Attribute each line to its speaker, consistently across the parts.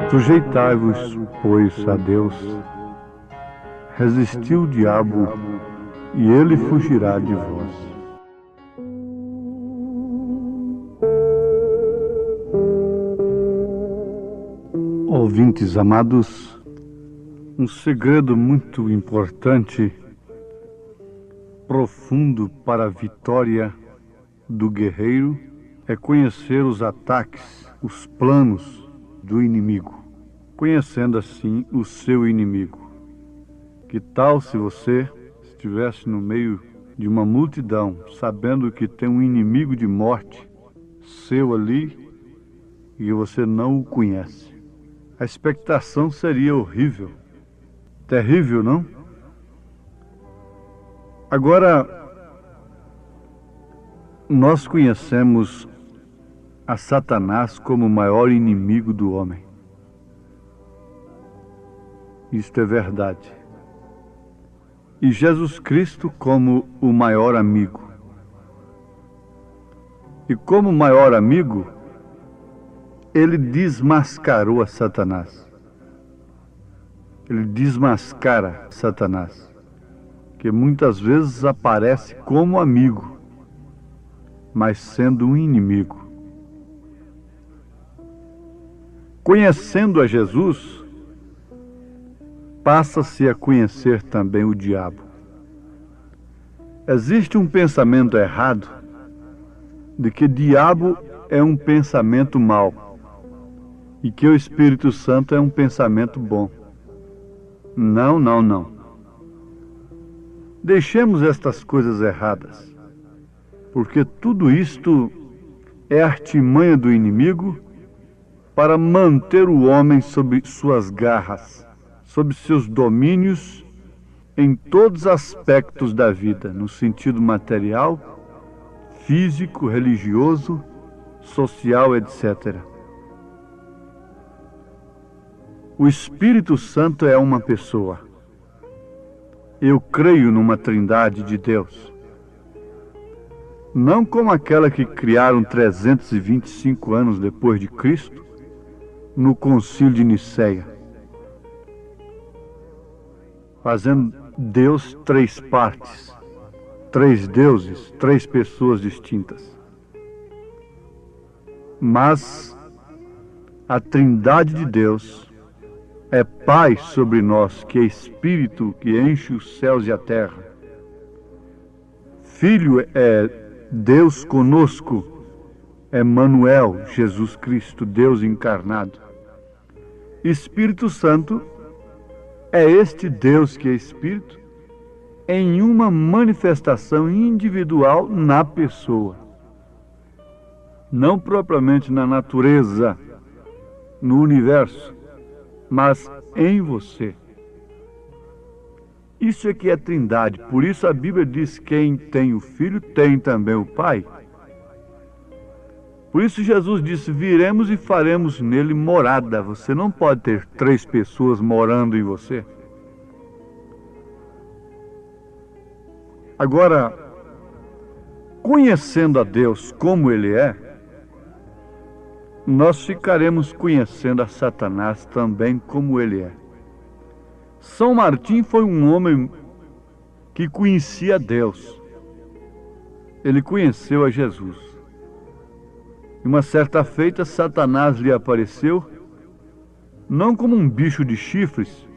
Speaker 1: Sujeitai-vos, pois, a Deus, resisti o diabo, e ele fugirá de vós. Ouvintes amados, um segredo muito importante, profundo para a vitória do guerreiro é conhecer os ataques, os planos do inimigo, conhecendo assim o seu inimigo. Que tal se você estivesse no meio de uma multidão, sabendo que tem um inimigo de morte seu ali e você não o conhece? A expectação seria horrível, terrível, não? Agora, nós conhecemos a Satanás como o maior inimigo do homem. Isto é verdade. E Jesus Cristo como o maior amigo. E como maior amigo, ele desmascarou a Satanás. Ele desmascara Satanás, que muitas vezes aparece como amigo, mas sendo um inimigo. Conhecendo a Jesus, passa-se a conhecer também o diabo. Existe um pensamento errado de que diabo é um pensamento mau e que o Espírito Santo é um pensamento bom. Não, não, não. Deixemos estas coisas erradas, porque tudo isto é artimanha do inimigo para manter o homem sob suas garras, sob seus domínios em todos os aspectos da vida, no sentido material, físico, religioso, social, etc. O Espírito Santo é uma pessoa. Eu creio numa trindade de Deus. Não como aquela que criaram 325 anos depois de Cristo, no Concílio de Nicéia, fazendo Deus três partes, três deuses, três pessoas distintas. Mas a trindade de Deus é Pai sobre nós, que é Espírito que enche os céus e a terra. Filho é Deus conosco, Emmanuel, Jesus Cristo, Deus encarnado. Espírito Santo é este Deus que é Espírito em uma manifestação individual na pessoa. Não propriamente na natureza, no universo, mas em você. Isso é que é trindade. Por isso a Bíblia diz: quem tem o Filho tem também o Pai. Por isso Jesus disse: viremos e faremos nele morada. Você não pode ter três pessoas morando em você. Agora, conhecendo a Deus como Ele é, nós ficaremos conhecendo a Satanás também como ele é. São Martim foi um homem que conhecia Deus. Ele conheceu a Jesus. E uma certa feita, Satanás lhe apareceu, não como um bicho de chifres,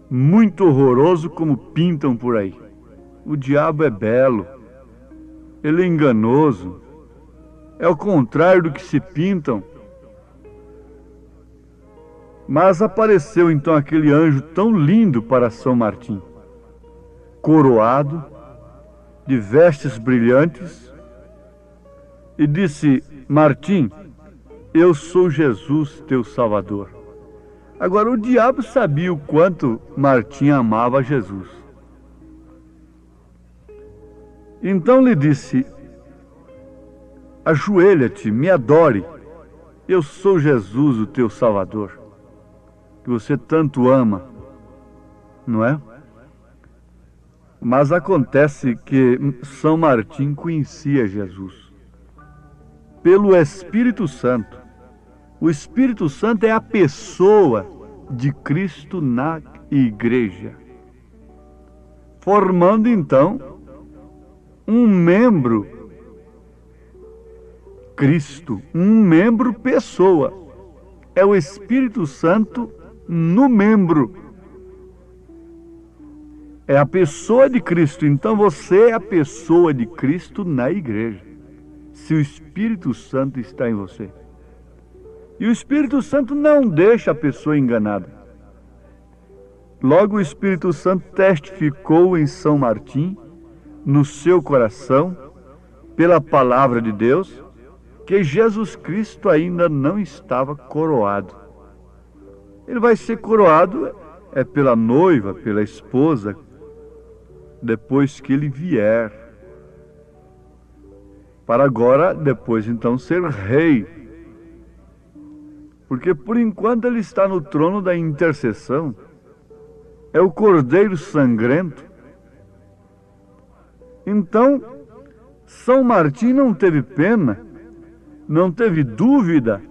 Speaker 1: muito horroroso como pintam por aí. O diabo é belo, ele é enganoso, é o contrário do que se pintam. Mas apareceu então aquele anjo tão lindo para São Martim, coroado, de vestes brilhantes, e disse: Martim, eu sou Jesus, teu Salvador. Agora, o diabo sabia o quanto Martim amava Jesus. Então lhe disse: ajoelha-te, me adore. Eu sou Jesus, o teu Salvador, que você tanto ama, não é? Mas acontece que São Martim conhecia Jesus pelo Espírito Santo. O Espírito Santo é a pessoa de Cristo na igreja, formando então um membro Cristo, um membro pessoa. É o Espírito Santo no membro. É a pessoa de Cristo. Então você é a pessoa de Cristo na igreja, se o Espírito Santo está em você. E o Espírito Santo não deixa a pessoa enganada. Logo, o Espírito Santo testificou em São Martim, no seu coração, pela palavra de Deus, que Jesus Cristo ainda não estava coroado. Ele vai ser coroado pela noiva, pela esposa, depois que ele vier, para agora, depois então, ser rei. Porque por enquanto ele está no trono da intercessão, é o Cordeiro sangrento. Então, São Martim não teve pena, não teve dúvida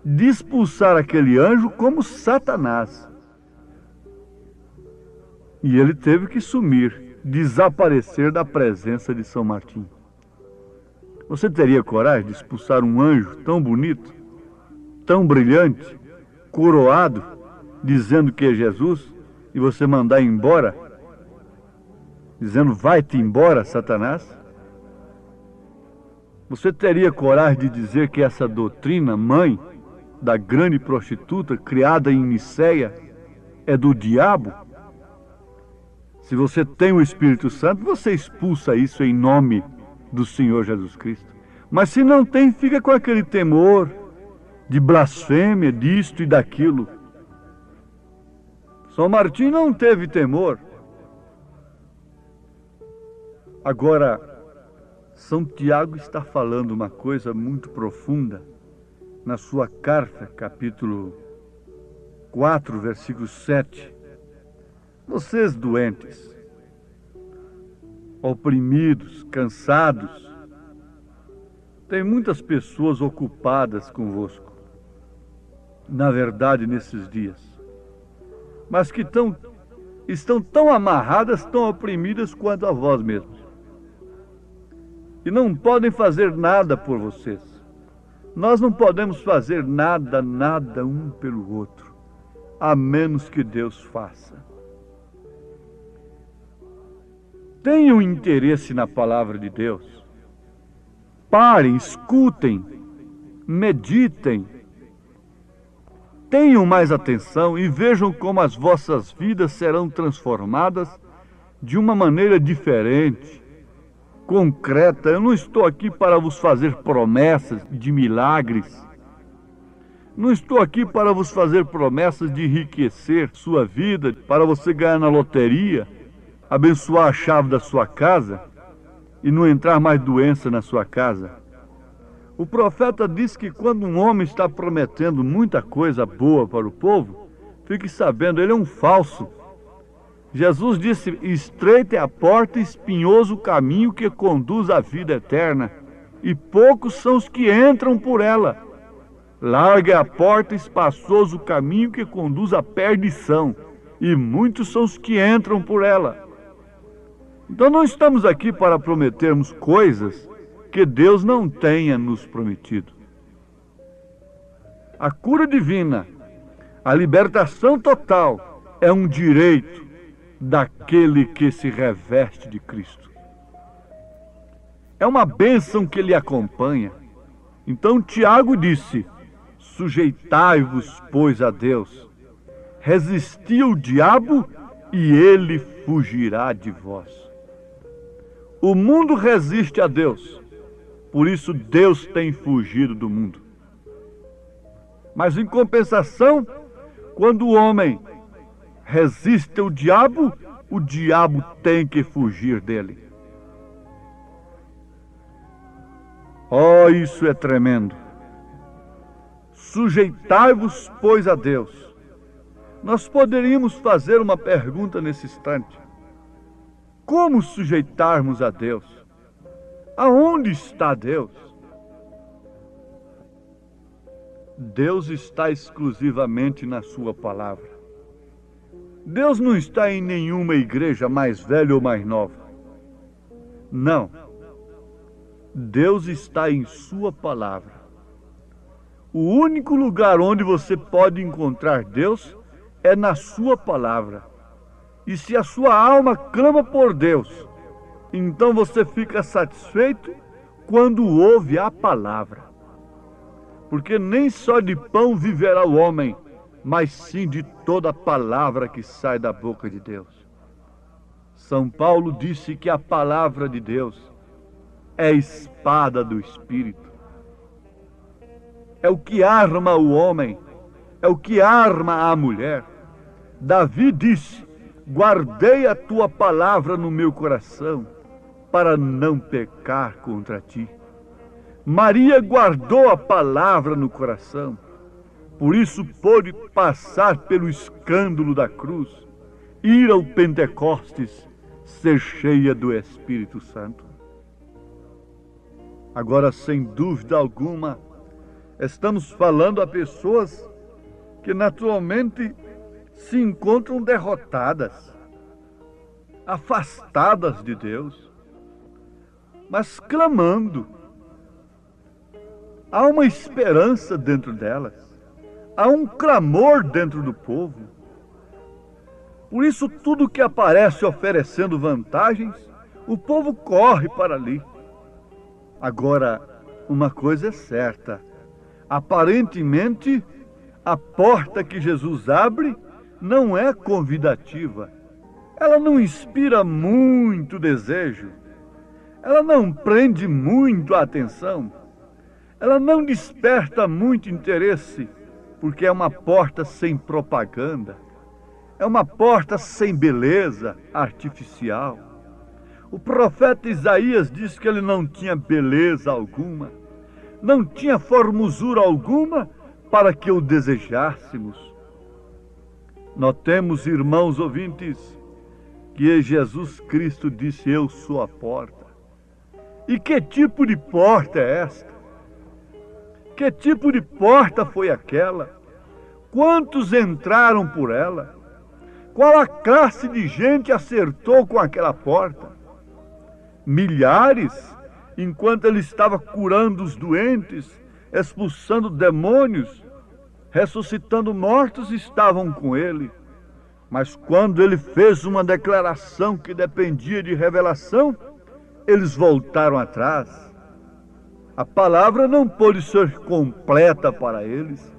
Speaker 1: de expulsar aquele anjo como Satanás. E ele teve que sumir, desaparecer da presença de São Martim. Você teria coragem de expulsar um anjo tão bonito, tão brilhante, coroado, dizendo que é Jesus, e você mandar embora, dizendo vai-te embora, Satanás? Você teria coragem de dizer que essa doutrina, mãe da grande prostituta, criada em Niceia, é do diabo? Se você tem o Espírito Santo, você expulsa isso em nome do Senhor Jesus Cristo. Mas se não tem, fica com aquele temor de blasfêmia, disto e daquilo. São Martim não teve temor. Agora, São Tiago está falando uma coisa muito profunda na sua carta, capítulo 4, versículo 7. Vocês doentes, oprimidos, cansados, tem muitas pessoas ocupadas convosco, na verdade, nesses dias, mas que estão tão amarradas, tão oprimidas quanto a vós mesmos, e não podem fazer nada por vocês. Nós não podemos fazer nada um pelo outro, a menos que Deus faça. Tenham interesse na palavra de Deus. Parem, escutem, meditem. Tenham mais atenção e vejam como as vossas vidas serão transformadas de uma maneira diferente, concreta. Eu não estou aqui para vos fazer promessas de milagres. Não estou aqui para vos fazer promessas de enriquecer sua vida, para você ganhar na loteria, abençoar a chave da sua casa e não entrar mais doença na sua casa. O profeta diz que quando um homem está prometendo muita coisa boa para o povo, fique sabendo, ele é um falso. Jesus disse, estreita é a porta e espinhoso o caminho que conduz à vida eterna, e poucos são os que entram por ela. Larga é a porta e espaçoso o caminho que conduz à perdição, e muitos são os que entram por ela. Então não estamos aqui para prometermos coisas que Deus não tenha nos prometido. A cura divina, a libertação total, é um direito daquele que se reveste de Cristo. É uma bênção que lhe acompanha. Então Tiago disse, sujeitai-vos, pois, a Deus, resisti ao diabo e ele fugirá de vós. O mundo resiste a Deus, por isso Deus tem fugido do mundo. Mas em compensação, quando o homem resiste ao diabo, o diabo tem que fugir dele. Oh, isso é tremendo. Sujeitai-vos, pois, a Deus. Nós poderíamos fazer uma pergunta nesse instante. Como sujeitarmos a Deus? Aonde está Deus? Deus está exclusivamente na sua palavra. Deus não está em nenhuma igreja mais velha ou mais nova. Não. Deus está em sua palavra. O único lugar onde você pode encontrar Deus é na sua palavra. E se a sua alma clama por Deus, então você fica satisfeito quando ouve a palavra. Porque nem só de pão viverá o homem, mas sim de toda a palavra que sai da boca de Deus. São Paulo disse que a palavra de Deus é a espada do Espírito. É o que arma o homem, é o que arma a mulher. Davi disse: guardei a tua palavra no meu coração, para não pecar contra ti. Maria guardou a palavra no coração, por isso pôde passar pelo escândalo da cruz, ir ao Pentecostes, ser cheia do Espírito Santo. Agora, sem dúvida alguma, estamos falando a pessoas que naturalmente se encontram derrotadas, afastadas de Deus, mas clamando. Há uma esperança dentro delas, há um clamor dentro do povo. Por isso, tudo que aparece oferecendo vantagens, o povo corre para ali. Agora, uma coisa é certa: aparentemente, a porta que Jesus abre não é convidativa. Ela não inspira muito desejo. Ela não prende muito a atenção. Ela não desperta muito interesse, porque é uma porta sem propaganda. É uma porta sem beleza artificial. O profeta Isaías disse que ele não tinha beleza alguma, não tinha formosura alguma para que o desejássemos. Notemos, irmãos ouvintes, que Jesus Cristo disse: eu sou a porta. E que tipo de porta é esta? Que tipo de porta foi aquela? Quantos entraram por ela? Qual a classe de gente acertou com aquela porta? Milhares, enquanto ele estava curando os doentes, expulsando demônios, ressuscitando mortos, estavam com ele. Mas quando ele fez uma declaração que dependia de revelação, eles voltaram atrás. A palavra não pôde ser completa para eles.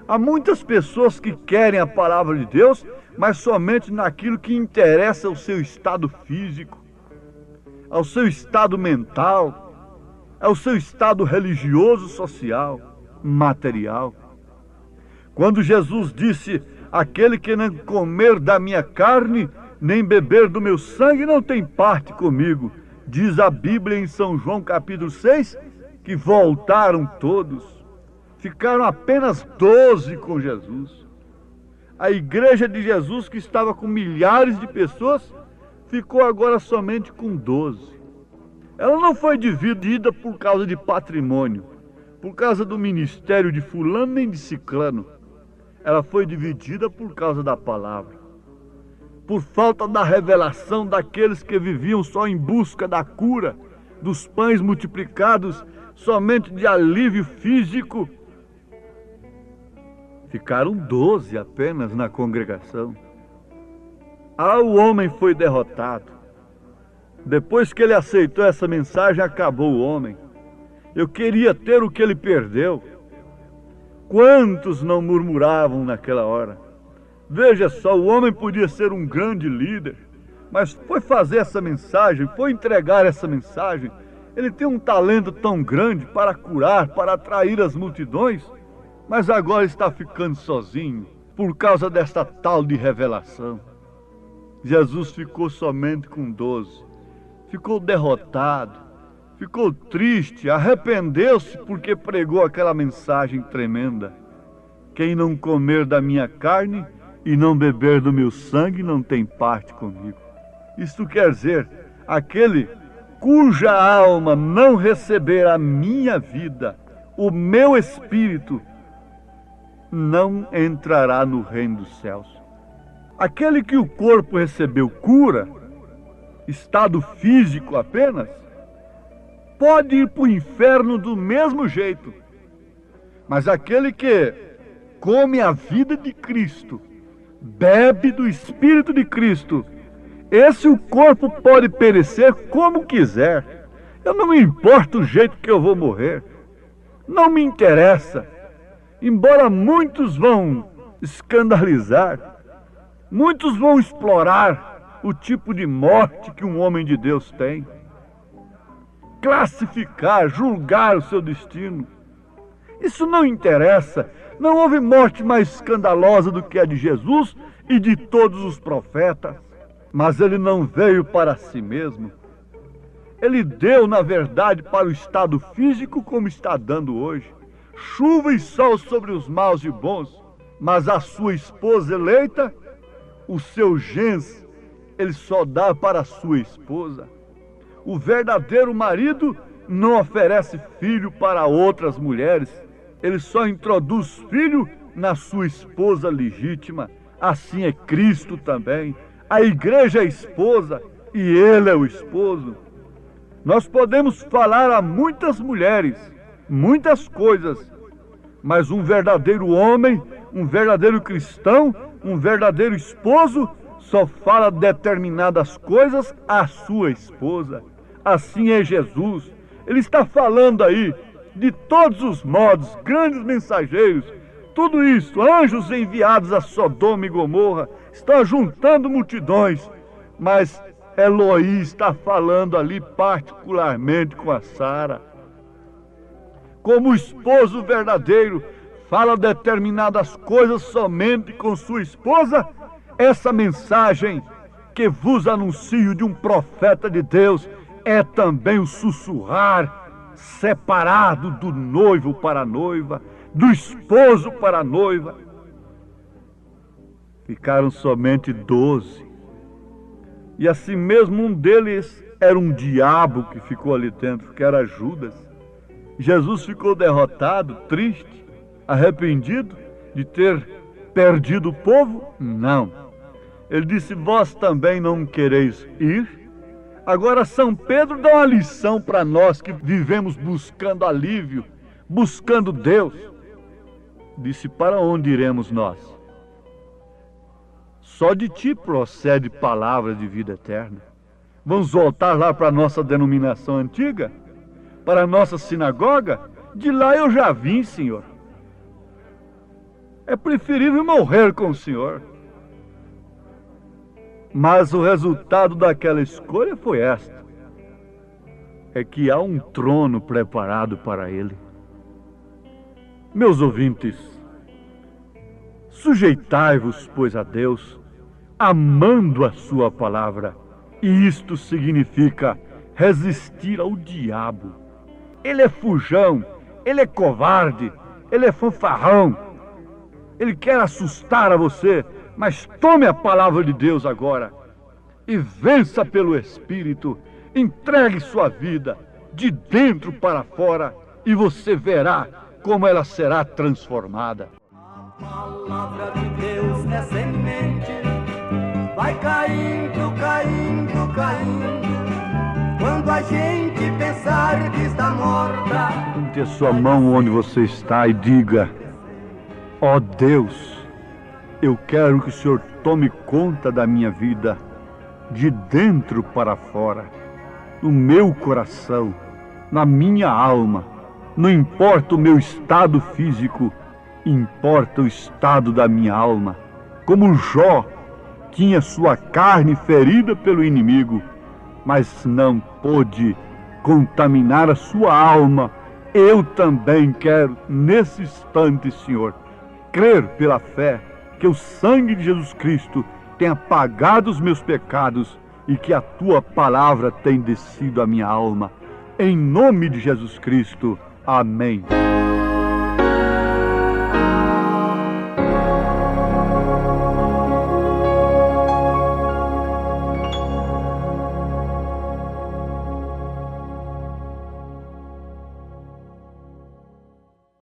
Speaker 1: Há muitas pessoas que querem a palavra de Deus, mas somente naquilo que interessa ao seu estado físico, ao seu estado mental, ao seu estado religioso, social, material. Quando Jesus disse: aquele que não comer da minha carne, nem beber do meu sangue, não tem parte comigo, diz a Bíblia em São João capítulo 6, que voltaram todos, ficaram apenas 12 com Jesus. A igreja de Jesus, que estava com milhares de pessoas, ficou agora somente com 12. Ela não foi dividida por causa de patrimônio, por causa do ministério de fulano nem de ciclano. Ela foi dividida por causa da palavra, por falta da revelação daqueles que viviam só em busca da cura, dos pães multiplicados, somente de alívio físico. Ficaram 12 apenas na congregação. O homem foi derrotado. Depois que ele aceitou essa mensagem, acabou o homem. Eu queria ter o que ele perdeu. Quantos não murmuravam naquela hora? Veja só, o homem podia ser um grande líder, mas foi fazer essa mensagem, foi entregar essa mensagem. Ele tem um talento tão grande para curar, para atrair as multidões, mas agora está ficando sozinho por causa desta tal de revelação. Jesus ficou somente com 12, ficou derrotado, ficou triste, arrependeu-se porque pregou aquela mensagem tremenda. Quem não comer da minha carne e não beber do meu sangue não tem parte comigo. Isto quer dizer, aquele cuja alma não receber a minha vida, o meu espírito, não entrará no reino dos céus. Aquele que o corpo recebeu cura, estado físico apenas, pode ir para o inferno do mesmo jeito. Mas aquele que come a vida de Cristo, bebe do Espírito de Cristo, esse o corpo pode perecer como quiser. Eu não me importo o jeito que eu vou morrer. Não me interessa. Embora muitos vão escandalizar, muitos vão explorar o tipo de morte que um homem de Deus tem, classificar, julgar o seu destino. Isso não interessa. Não houve morte mais escandalosa do que a de Jesus e de todos os profetas. Mas ele não veio para si mesmo. Ele deu, na verdade, para o estado físico como está dando hoje. Chuva e sol sobre os maus e bons. Mas a sua esposa eleita, o seu gens, ele só dá para a sua esposa. O verdadeiro marido não oferece filho para outras mulheres. Ele só introduz filho na sua esposa legítima. Assim é Cristo também. A igreja é a esposa e ele é o esposo. Nós podemos falar a muitas mulheres, muitas coisas, mas um verdadeiro homem, um verdadeiro cristão, um verdadeiro esposo, só fala determinadas coisas à sua esposa. Assim é Jesus. Ele está falando aí de todos os modos, grandes mensageiros, tudo isso, anjos enviados a Sodoma e Gomorra, estão juntando multidões, mas Eloí está falando ali particularmente com a Sara. Como o esposo verdadeiro fala determinadas coisas somente com sua esposa, essa mensagem que vos anuncio de um profeta de Deus é também o sussurrar separado do noivo para a noiva, do esposo para a noiva. Ficaram somente 12. E assim mesmo um deles era um diabo que ficou ali dentro, que era Judas. Jesus ficou derrotado, triste, arrependido de ter perdido o povo? Não. Ele disse, vós também não quereis ir? Agora São Pedro dá uma lição para nós que vivemos buscando alívio, buscando Deus. Disse, para onde iremos nós? Só de ti procede palavras de vida eterna. Vamos voltar lá para a nossa denominação antiga? Para a nossa sinagoga? De lá eu já vim, Senhor. É preferível morrer com o Senhor. Mas o resultado daquela escolha foi esta. É que há um trono preparado para ele. Meus ouvintes, sujeitai-vos, pois, a Deus, amando a sua palavra. E isto significa resistir ao diabo. Ele é fujão, ele é covarde, ele é fanfarrão. Ele quer assustar a você, mas tome a palavra de Deus agora e vença pelo Espírito. Entregue sua vida de dentro para fora e você verá como ela será transformada.
Speaker 2: A palavra de Deus é semente, vai caindo, caindo, caindo. Quando a gente pensar que está morta,
Speaker 1: Levante a sua mão onde você está e diga, ó Deus, eu quero que o Senhor tome conta da minha vida, de dentro para fora, no meu coração, na minha alma. Não importa o meu estado físico, importa o estado da minha alma. Como Jó tinha sua carne ferida pelo inimigo, mas não pôde contaminar a sua alma, eu também quero, nesse instante, Senhor, crer pela fé que o sangue de Jesus Cristo tem apagado os meus pecados e que a tua palavra tem descido à minha alma. Em nome de Jesus Cristo. Amém.